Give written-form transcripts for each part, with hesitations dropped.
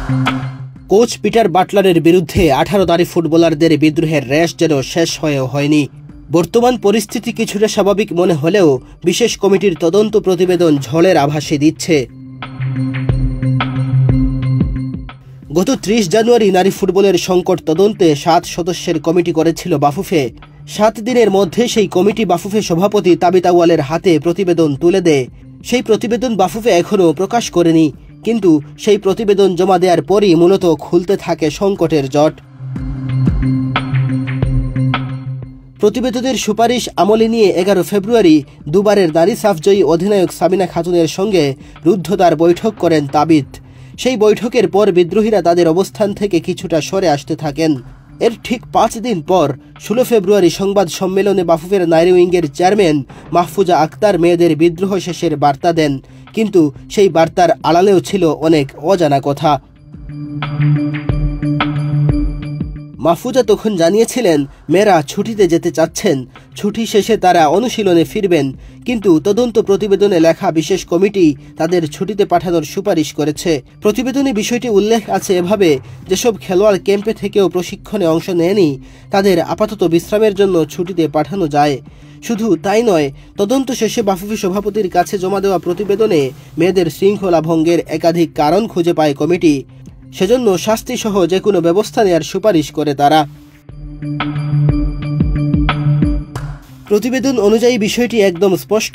Coach Peter বাটলারের বিরুদ্ধে 18 নারী ফুটবলারদের বিদ্রোহের রেশ যেন শেষ হয়েও হয়নি। বর্তমান পরিস্থিতি কিছুটা স্বাভাবিক মনে হলেও বিশেষ কমিটির তদন্ত প্রতিবেদন ঝড়ের আভাসই দিচ্ছে। গত 30 জানুয়ারি নারী ফুটবলের সংকট তদন্তে 7 সদস্যের কমিটি করেছিল বাফুফে। 7 দিনের মধ্যে সেই কমিটি বাফুফে সভাপতি তাবিত আউয়ালের হাতে প্রতিবেদন তুলে দেয়। সেই প্রতিবেদন বাফুফে এখনও প্রকাশ করেনি, কিন্তু সেই প্রতিবেদন জমা দেওয়ার পরই মূলত খুলতে থাকে সংকটের জট। প্রতিবেদনের সুপারিশ আমলে নিয়ে 11 ফেব্রুয়ারি দুবারের নারী সাফজয়ী অধিনায়ক সাবিনা খাতুনের সঙ্গে রুদ্ধদ্বার বৈঠক করেন তাবিত। সেই বৈঠকের পর বিদ্রোহীরা তাদের অবস্থান থেকে কিছুটা সরে আসতে থাকেন। এর ঠিক 5 দিন পর 16 ফেব্রুয়ারি সংবাদ সম্মেলনে বাফুফের নারী উইংয়ের চেয়ারম্যান মাহফুজা আক্তার মেয়েদের বিদ্রোহ শেষের বার্তা দেন, কিন্তু সেই বার্তার আড়ালেও ছিল অনেক অজানা কথা। মাহফুজা তখন জানিয়েছিলেন মেয়েরা ছুটিতে যেতে চাচ্ছেন, ছুটি শেষে তারা অনুশীলনে ফিরবেন, কিন্তু তদন্ত প্রতিবেদনে লেখা বিশেষ কমিটি তাদের ছুটিতে পাঠানোর সুপারিশ করেছে। প্রতিবেদনে বিষয়টি উল্লেখ আছে এভাবে, যেসব খেলোয়াড় ক্যাম্পে থেকেও প্রশিক্ষণে অংশ নেয়নি তাদের আপাতত বিশ্রামের জন্য ছুটিতে পাঠানো যায়। শুধু তাই নয়, তদন্ত শেষে বাফুফে সভাপতির কাছে জমা দেওয়া প্রতিবেদনে মেয়েদের শৃঙ্খলা ভঙ্গের একাধিক কারণ খুঁজে পায় কমিটি। সেজন্য শাস্তিসহ যে কোনো ব্যবস্থা নেওয়ার সুপারিশ করে তারা। প্রতিবেদন অনুযায়ী বিষয়টি একদম স্পষ্ট,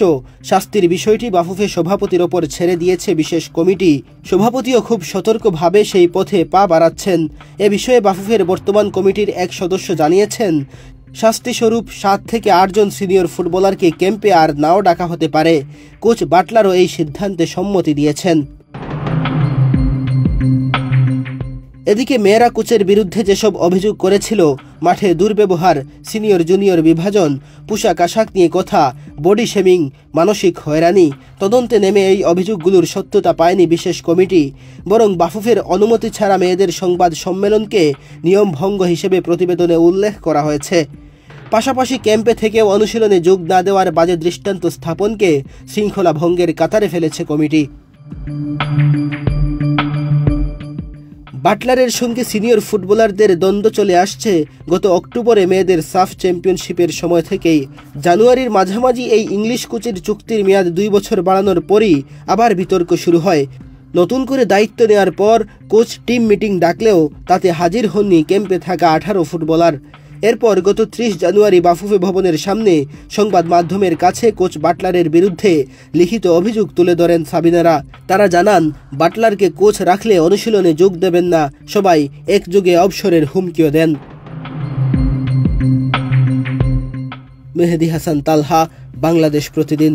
শাস্তির বিষয়টি বাফুফে সভাপতির ওপর ছেড়ে দিয়েছে বিশেষ কমিটি। সভাপতিও খুব সতর্কভাবে সেই পথে পা বাড়াচ্ছেন। এ বিষয়ে বাফুফের বর্তমান কমিটির এক সদস্য জানিয়েছেন, শাস্তিস্বরূপ 7 থেকে 8 জন সিনিয়র ফুটবলারকে ক্যাম্পে আর নাও ডাকা হতে পারে। কোচ বাটলারও এই সিদ্ধান্তে সম্মতি দিয়েছেন। এদিকে মেয়েরা কোচের বিরুদ্ধে যেসব অভিযোগ করেছিল, মাঠে দুর্ব্যবহার, সিনিয়র জুনিয়র বিভাজন, পোশাক আশাক নিয়ে কথা, বডি শেমিং, মানসিক হয়রানি, তদন্তে নেমে এই অভিযোগগুলোর সত্যতা পায়নি বিশেষ কমিটি। বরং বাফুফের অনুমতি ছাড়া মেয়েদের সংবাদ সম্মেলনকে নিয়ম ভঙ্গ হিসেবে প্রতিবেদনে উল্লেখ করা হয়েছে। পাশাপাশি ক্যাম্পে থেকেও অনুশীলনে যোগ না দেওয়ার বাজে দৃষ্টান্ত স্থাপনকে শৃঙ্খলা ভঙ্গের কাতারে ফেলেছে কমিটি। বাটলারের সঙ্গে সিনিয়র ফুটবলারদের দ্বন্দ্ব চলে আসছে গত অক্টোবরে মেয়েদের সাফ চ্যাম্পিয়নশিপের সময় থেকেই। জানুয়ারির মাঝামাঝি এই ইংলিশ কোচের চুক্তির মেয়াদ 2 বছর বাড়ানোর পরই আবার বিতর্ক শুরু হয়। নতুন করে দায়িত্ব নেওয়ার পর কোচ টিম মিটিং ডাকলেও তাতে হাজির হননি ক্যাম্পে থাকা 18 ফুটবলার। এরপর গত 30 জানুয়ারি বাফুফে ভবনের সামনে সংবাদ মাধ্যমের কাছে কোচ বাটলারের বিরুদ্ধে লিখিত অভিযোগ তুলে ধরেন সাবিনারা। তারা জানান, বাটলারকে কোচ রাখলে অনুশীলনে যোগ দেবেন না, সবাই একযোগে অবসরের হুমকিও দেন। মেহেদী হাসান তালহা, বাংলাদেশ প্রতিদিন।